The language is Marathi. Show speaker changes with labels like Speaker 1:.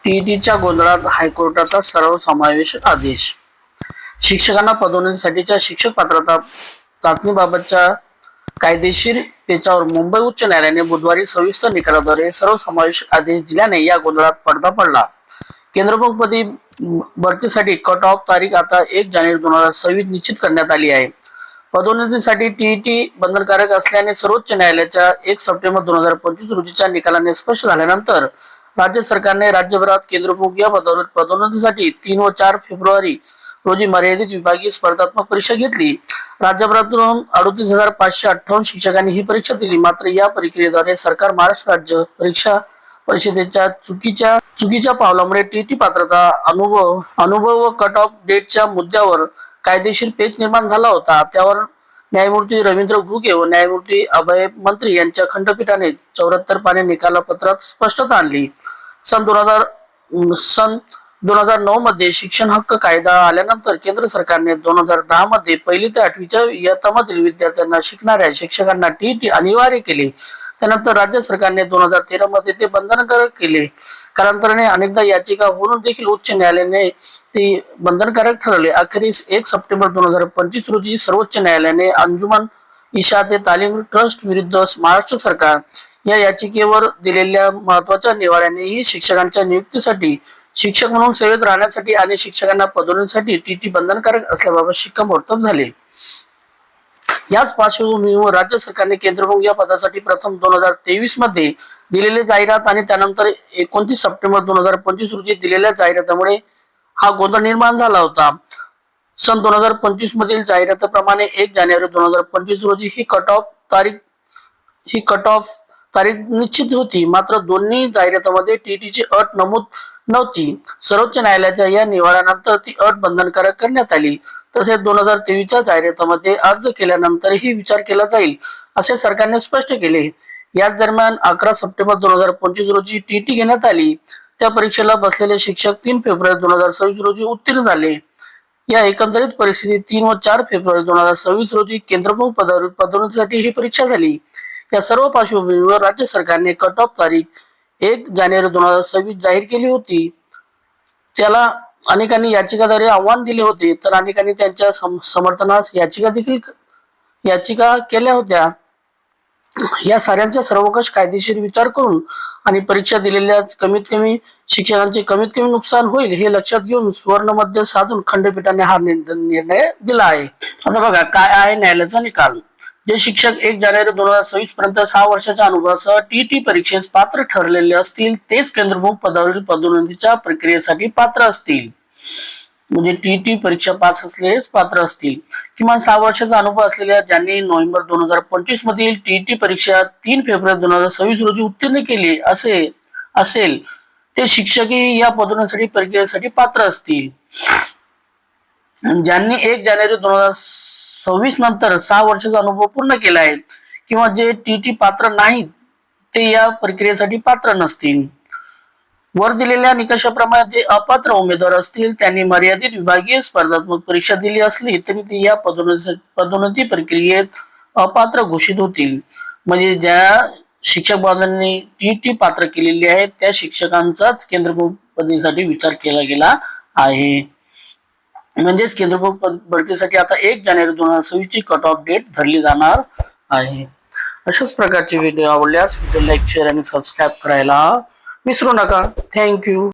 Speaker 1: टीईटीच्या गोंधळात हायकोर्टाचा सर्वसमावेशक आदेश. शिक्षकांना पदोन्नतीसाठीच्या शिक्षक पात्रता चाचणीबाबतच्या कायदेशीर पेचावर मुंबई उच्च न्यायालयाने बुधवारी सविस्तर निकालाद्वारे सर्वसमावेशक आदेश दिल्याने या गोंधळात पडदा पडला. केंद्रप्रमुखपदी भरतीसाठी कट ऑफ तारीख आता 1 जानेवारी 2026 निश्चित करण्यात आली आहे. पदोन्नतीसाठी टीईटी बंधनकारक असल्याने सर्वोच्च न्यायालयाच्या 1 सप्टेंबर 2025 रोजीच्या निकालाने स्पष्ट झाल्यानंतर राज्य सरकारने राज्यभरात केंद्रप्रमुख या पदावर पदोन्नतीसाठी 3 व 4 फेब्रुवारी रोजी मर्यादित विभागीय स्पर्धात्मक परीक्षा घेतली. राज्यभरातून 38,558 शिक्षकांनी ही परीक्षा दिली. मात्र या प्रक्रियेद्वारे सरकार महाराष्ट्र राज्य परीक्षा परिषदेच्या चुकीच्या पावलामुळे टीईटी पात्रता अनुभव व कट ऑफ डेटच्या मुद्द्यावर कायदेशीर पेच निर्माण झाला होता. त्यावर न्यायमूर्ती रवींद्र घुगे व न्यायमूर्ती अभय मंत्री यांच्या खंडपीठाने 74 पाने निकालपत्रात स्पष्टता आणली. सन 2009 मध्ये शिक्षण हक्क कायदा आल्यानंतर केंद्र सरकारने 2010 मध्ये 1ली ते 8वीच्या इयत्तामधील विद्यार्थ्यांना शिकणाऱ्या शिक्षकांना टीईटी अनिवार्य केले. त्यानंतर राज्य सरकारने 2013 मध्ये ते बंधनकारक केले. कालांतराने अनेकदा याचिका होऊन देखील उच्च न्यायालयाने ते बंधनकारक ठरवले. अखेरीस 1 सप्टेंबर 2025 रोजी सर्वोच्च न्यायालयाने अंजुमन इशाते तालीम ट्रस्ट विरुद्ध महाराष्ट्र सरकार या याचिकेवर दिलेल्या महत्वाच्या निवाड्यानेही शिक्षकांच्या नियुक्तीसाठी, शिक्षक म्हणून सेवेत राहण्यासाठी आणि शिक्षकांना पदोन्नतीसाठी टीईटी बंधनकारक असल्याबाबत शिक्कामोर्तब झाले. याच पार्श्वभूमीवर राज्य सरकारने केंद्रप्रमुख या पदासाठी प्रथम 2023 मध्ये दिलेले जाहिरात आणि त्यानंतर 29 सप्टेंबर 2025 रोजी दिलेल्या जाहिरातीमुळे हा गोंधळ निर्माण झाला होता. सन 2025 मधील जाहिरातीप्रमाणे 1 जानेवारी 2025 रोजी ही कट ऑफ तारीख निश्चित होती. मात्र दोन्ही जाहिरातीमध्ये टीईटीची अट नमूद नव्हती. सर्वोच्च न्यायालयाच्या या निवाड्यानंतर ती अट बंधनकारक करण्यात आली. तसेच 2023च्या जाहिरातीमध्ये अर्ज केल्यानंतरही विचार केला जाईल असे सरकारने स्पष्ट केले. याच दरम्यान 11 सप्टेंबर 2025 रोजी टीईटी घेण्यात आली. त्या परीक्षेला बसलेले शिक्षक 3 फेब्रुवारी 2026 रोजी उत्तीर्ण झाले. या एकंदरीत परिस्थितीत 3 व 4 फेब्रुवारी 2026 रोजी केंद्रप्रमुख पदावर पदोन्नतीसाठी ही परीक्षा झाली. या सर्व पार्श्वभूमीवर राज्य सरकारने कट ऑफ तारीख 1 जानेवारी 2026 जाहीर केली होती. त्याला अनेकांनी याचिकाद्वारे आव्हान दिले होते, तर अनेकांनी त्यांच्या समर्थनास याचिका केल्या होत्या. या साऱ्यांचा सर्वकष कायदेशीर विचार करून आणि परीक्षा दिलेल्या कमीत कमी शिक्षकांचे कमीत कमी नुकसान होईल हे लक्षात घेऊन सुवर्ण मध्य साधून खंडपीठाने हा निर्णय दिला आहे. आता बघा काय आहे न्यायालयाचा निकाल. जे शिक्षक 1 जानेवारी 2026 पर्यंत 6 वर्षाच्या अनुभवासह टीईटी परीक्षेस पात्र ठरलेले असतील तेच केंद्रप्रमुख पदावरील पदोन्नतीच्या प्रक्रियेसाठी पात्र असतील. म्हणजे टीईटी परीक्षा पास असलेलेच पात्र असतील. किमान 6 वर्षाचा अनुभव असलेल्या ज्यांनी नोव्हेंबर 2025 मधील टीईटी परीक्षा 3 फेब्रुवारी 2026 रोजी उत्तीर्ण केली असेल ते शिक्षकही या पदोन्नतीसाठी प्रक्रियेसाठी पात्र असतील. ज्यांनी 1 जानेवारी 2026 नंतर 6 वर्षाचा अनुभव पूर्ण केला आहे किंवा जे टीईटी पात्र नाहीत ते या प्रक्रियेसाठी पात्र नसतील. वर दिलेल्या निकषाप्रमाणे जे अपात्र उमेदवार असतील त्यांनी मर्यादित विभागीय स्पर्धात्मक परीक्षा दिली असली तरी ती या पदोन्नती प्रक्रियेत अपात्र घोषित होतील. म्हणजे ज्या शिक्षक बांधवांनी टीईटी पात्र केलेली आहे त्या शिक्षकांचाच केंद्रप्रमुख पदासाठी विचार केला गेला आहे. म्हणजेच केंद्रप्रमुख भरतीसाठी आता 1 जानेवारी 2026 ची कट ऑफ डेट धरली जाणार आहे. अशाच प्रकारचे व्हिडिओ आवडल्यास व्हिडिओ लाईक, शेअर आणि सबस्क्राईब करायला विसरू नका. थँक्यू.